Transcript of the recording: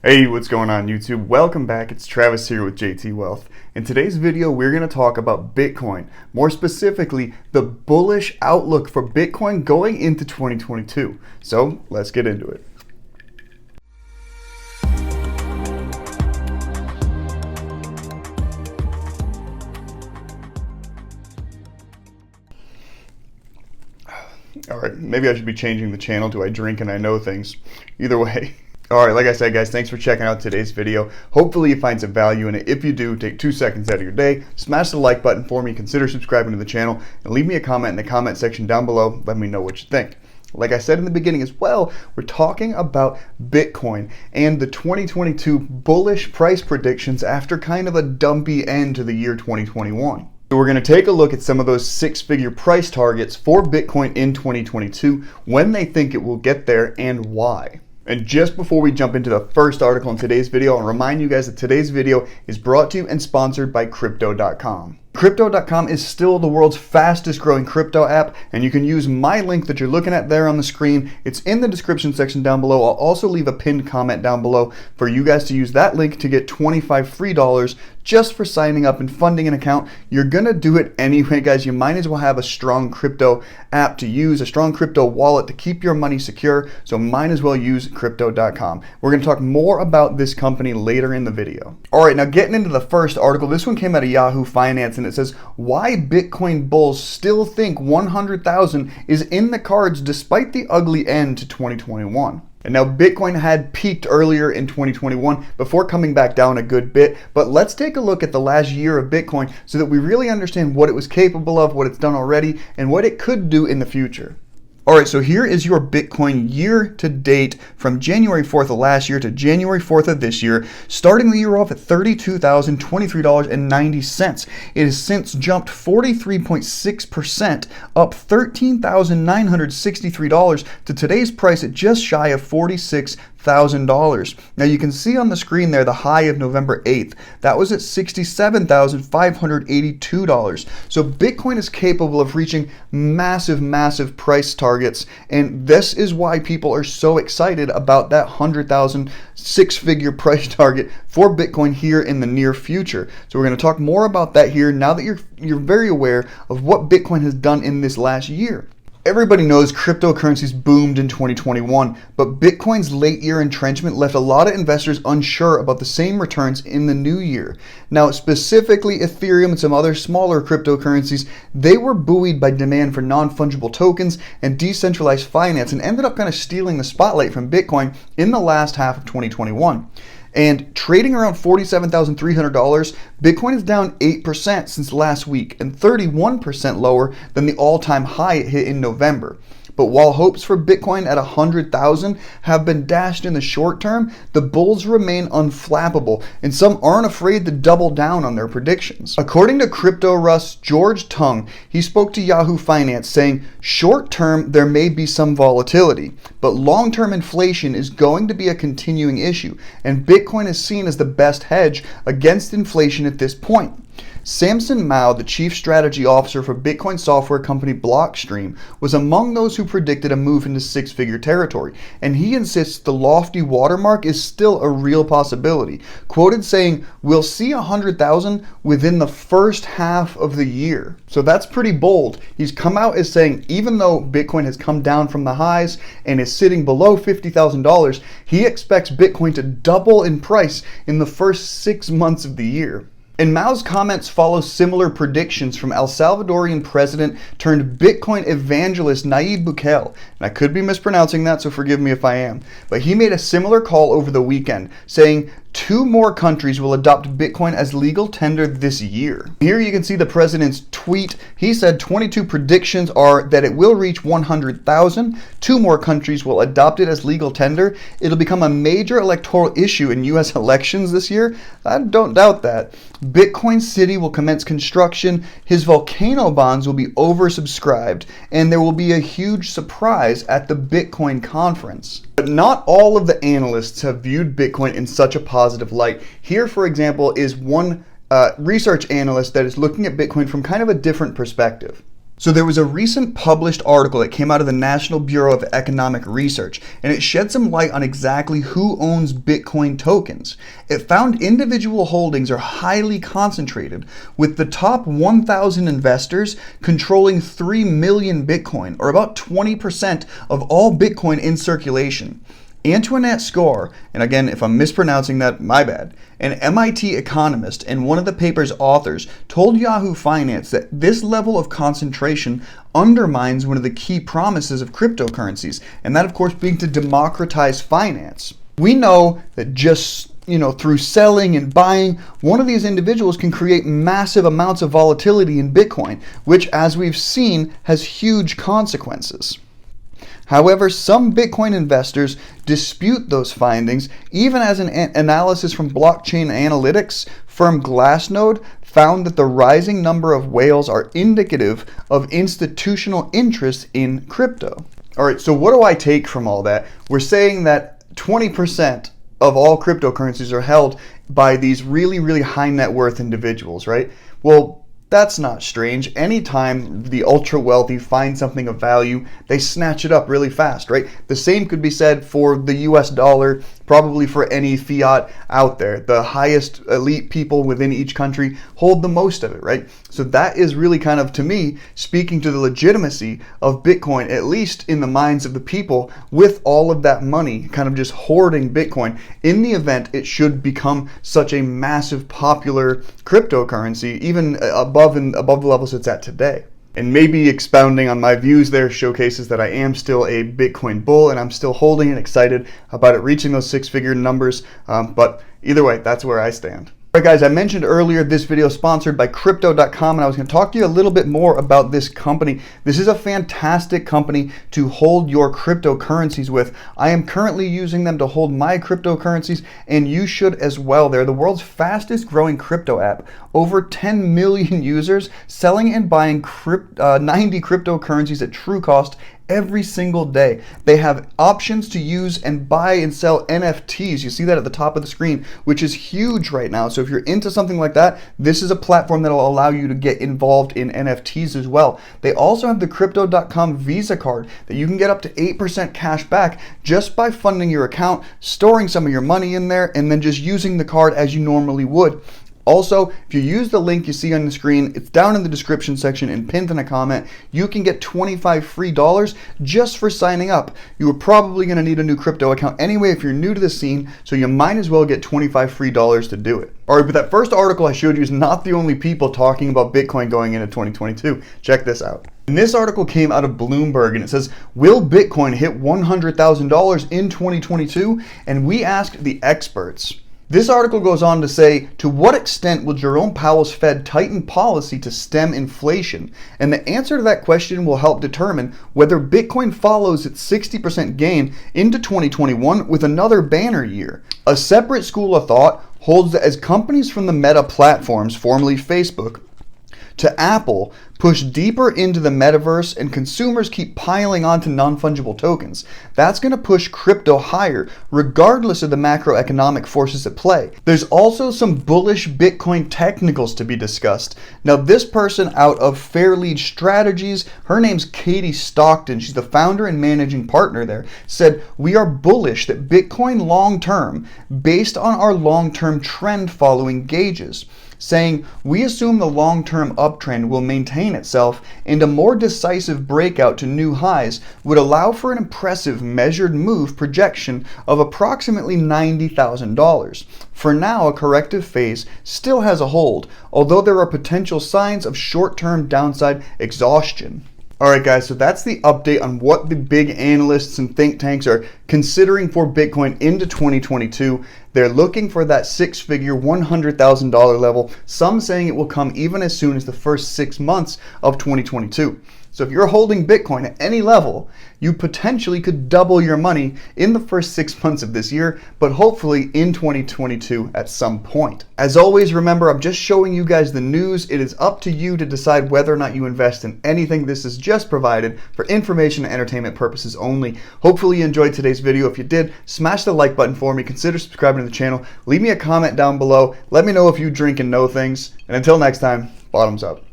Hey, what's going on YouTube? Welcome back. It's Travis here with JT Wealth. In today's video, we're going to talk about Bitcoin. More specifically, the bullish outlook for Bitcoin going into 2022. So let's get into it. All right, maybe I should be changing the channel to I drink and I know things. Either way. All right, like I said, guys, thanks for checking out today's video. Hopefully you find some value in it. If you do, take 2 seconds out of your day, smash the like button for me, consider subscribing to the channel, and leave me a comment in the comment section down below. Let me know what you think. Like I said in the beginning as well, we're talking about Bitcoin and the 2022 bullish price predictions after kind of a dumpy end to the year 2021. So we're going to take a look at some of those six-figure price targets for Bitcoin in 2022, when they think it will get there and why. And just before we jump into the first article in today's video, I'll remind you guys that today's video is brought to you and sponsored by Crypto.com. Crypto.com is still the world's fastest growing crypto app, and you can use my link that you're looking at there on the screen. It's in the description section down below. I'll also leave a pinned comment down below for you guys to use that link to get $25 free just for signing up and funding an account. You're gonna do it anyway, guys. You might as well have a strong crypto app to use, a strong crypto wallet to keep your money secure, so might as well use Crypto.com. We're gonna talk more about this company later in the video. All right, now getting into the first article, this one came out of Yahoo Finance, and it says, why Bitcoin bulls still think 100,000 is in the cards despite the ugly end to 2021. And now Bitcoin had peaked earlier in 2021 before coming back down a good bit, but let's take a look at the last year of Bitcoin so that we really understand what it was capable of, what it's done already, and what it could do in the future. All right, so here is your Bitcoin year to date from January 4th of last year to January 4th of this year, starting the year off at $32,023.90. It has since jumped 43.6%, up $13,963 to today's price at just shy of $46,000. Now you can see on the screen there the high of November 8th. That was at $67,582. So Bitcoin is capable of reaching massive price targets, and this is why people are so excited about that 100,000 six-figure price target for Bitcoin here in the near future. So we're going to talk more about that here now that you're very aware of what Bitcoin has done in this last year. Everybody knows cryptocurrencies boomed in 2021, but Bitcoin's late year entrenchment left a lot of investors unsure about the same returns in the new year. Now, specifically Ethereum and some other smaller cryptocurrencies, they were buoyed by demand for non-fungible tokens and decentralized finance and ended up kind of stealing the spotlight from Bitcoin in the last half of 2021. And trading around $47,300, Bitcoin is down 8% since last week and 31% lower than the all-time high it hit in November. But while hopes for Bitcoin at 100,000 have been dashed in the short term, the bulls remain unflappable, and some aren't afraid to double down on their predictions. According to Crypto Russ George Tung, he spoke to Yahoo Finance saying, short term there may be some volatility, but long-term inflation is going to be a continuing issue, and Bitcoin is seen as the best hedge against inflation at this point. Samson Mao, the chief strategy officer for Bitcoin software company Blockstream, was among those who predicted a move into six-figure territory, and he insists the lofty watermark is still a real possibility, quoted saying, we'll see 100,000 within the first half of the year. So that's pretty bold. He's come out as saying even though Bitcoin has come down from the highs and is sitting below $50,000, he expects Bitcoin to double in price in the first 6 months of the year. And Mao's comments follow similar predictions from El Salvadorian president turned Bitcoin evangelist Nayib Bukele. And I could be mispronouncing that, so forgive me if I am. But he made a similar call over the weekend, saying 2 more countries will adopt Bitcoin as legal tender this year. Here you can see the president's tweet. He said 22 predictions are that it will reach 100,000. 2 more countries will adopt it as legal tender. It'll become a major electoral issue in U.S. elections this year. I don't doubt that. Bitcoin City will commence construction. His volcano bonds will be oversubscribed, and there will be a huge surprise at the Bitcoin conference. But not all of the analysts have viewed Bitcoin in such a positive light. Here, for example, is one research analyst that is looking at Bitcoin from kind of a different perspective. So there was a recent published article that came out of the National Bureau of Economic Research, and it shed some light on exactly who owns Bitcoin tokens. It found individual holdings are highly concentrated, with the top 1,000 investors controlling 3 million Bitcoin, or about 20% of all Bitcoin in circulation. Antoinette Score, and again, if I'm mispronouncing that, my bad, an MIT economist and one of the paper's authors, told Yahoo Finance that this level of concentration undermines one of the key promises of cryptocurrencies, and that, of course, being to democratize finance. We know that just through selling and buying, one of these individuals can create massive amounts of volatility in Bitcoin, which, as we've seen, has huge consequences. However, some Bitcoin investors dispute those findings, even as an analysis from blockchain analytics firm Glassnode found that the rising number of whales are indicative of institutional interest in crypto. All right, so what do I take from all that? We're saying that 20% of all cryptocurrencies are held by these really, really high net worth individuals, right? Well, that's not strange. Anytime the ultra wealthy find something of value, they snatch it up really fast, right? The same could be said for the US dollar, probably for any fiat out there. The highest elite people within each country hold the most of it, right? So that is really kind of, to me, speaking to the legitimacy of Bitcoin, at least in the minds of the people with all of that money, kind of just hoarding Bitcoin in the event it should become such a massive popular cryptocurrency, even above the levels it's at today. And maybe expounding on my views there showcases that I am still a Bitcoin bull and I'm still holding and excited about it reaching those six-figure numbers. But either way, that's where I stand. All right, guys, I mentioned earlier this video is sponsored by Crypto.com, and I was going to talk to you a little bit more about this company. This is a fantastic company to hold your cryptocurrencies with. I am currently using them to hold my cryptocurrencies, and you should as well. They're the world's fastest growing crypto app. Over 10 million users selling and buying 90 cryptocurrencies at true cost every single day. They have options to use and buy and sell NFTs. You see that at the top of the screen, which is huge right now. So if you're into something like that, this is a platform that will allow you to get involved in NFTs as well. They also have the Crypto.com Visa card that you can get up to 8% cash back just by funding your account, storing some of your money in there, and then just using the card as you normally would. Also, if you use the link you see on the screen, it's down in the description section and pinned in a comment, you can get $25 free just for signing up. You are probably going to need a new crypto account anyway if you're new to the scene, so you might as well get $25 free to do it. All right, but that first article I showed you is not the only people talking about Bitcoin going into 2022. Check this out. And this article came out of Bloomberg, and it says, will Bitcoin hit $100,000 in 2022? And we asked the experts. This article goes on to say, to what extent will Jerome Powell's Fed tighten policy to stem inflation? And the answer to that question will help determine whether Bitcoin follows its 60% gain into 2021 with another banner year. A separate school of thought holds that as companies from the Meta platforms, formerly Facebook, to Apple push deeper into the metaverse and consumers keep piling onto non-fungible tokens, that's going to push crypto higher regardless of the macroeconomic forces at play. There's also some bullish Bitcoin technicals to be discussed. Now, this person out of Fairlead Strategies, her name's Katie Stockton, she's the founder and managing partner there, said, we are bullish that Bitcoin long-term, based on our long-term trend following gauges, saying, we assume the long-term uptrend will maintain itself and a more decisive breakout to new highs would allow for an impressive measured move projection of approximately $90,000. For now, a corrective phase still has a hold, although there are potential signs of short-term downside exhaustion. Alright guys, so that's the update on what the big analysts and think tanks are considering for Bitcoin into 2022. They're looking for that six-figure $100,000 level, some saying it will come even as soon as the first 6 months of 2022. So if you're holding Bitcoin at any level, you potentially could double your money in the first 6 months of this year, but hopefully in 2022 at some point. As always, remember, I'm just showing you guys the news. It is up to you to decide whether or not you invest in anything. This is just provided for information and entertainment purposes only. Hopefully you enjoyed today's video. If you did, smash the like button for me. Consider subscribing to the channel. Leave me a comment down below. Let me know if you drink and know things. And until next time, bottoms up.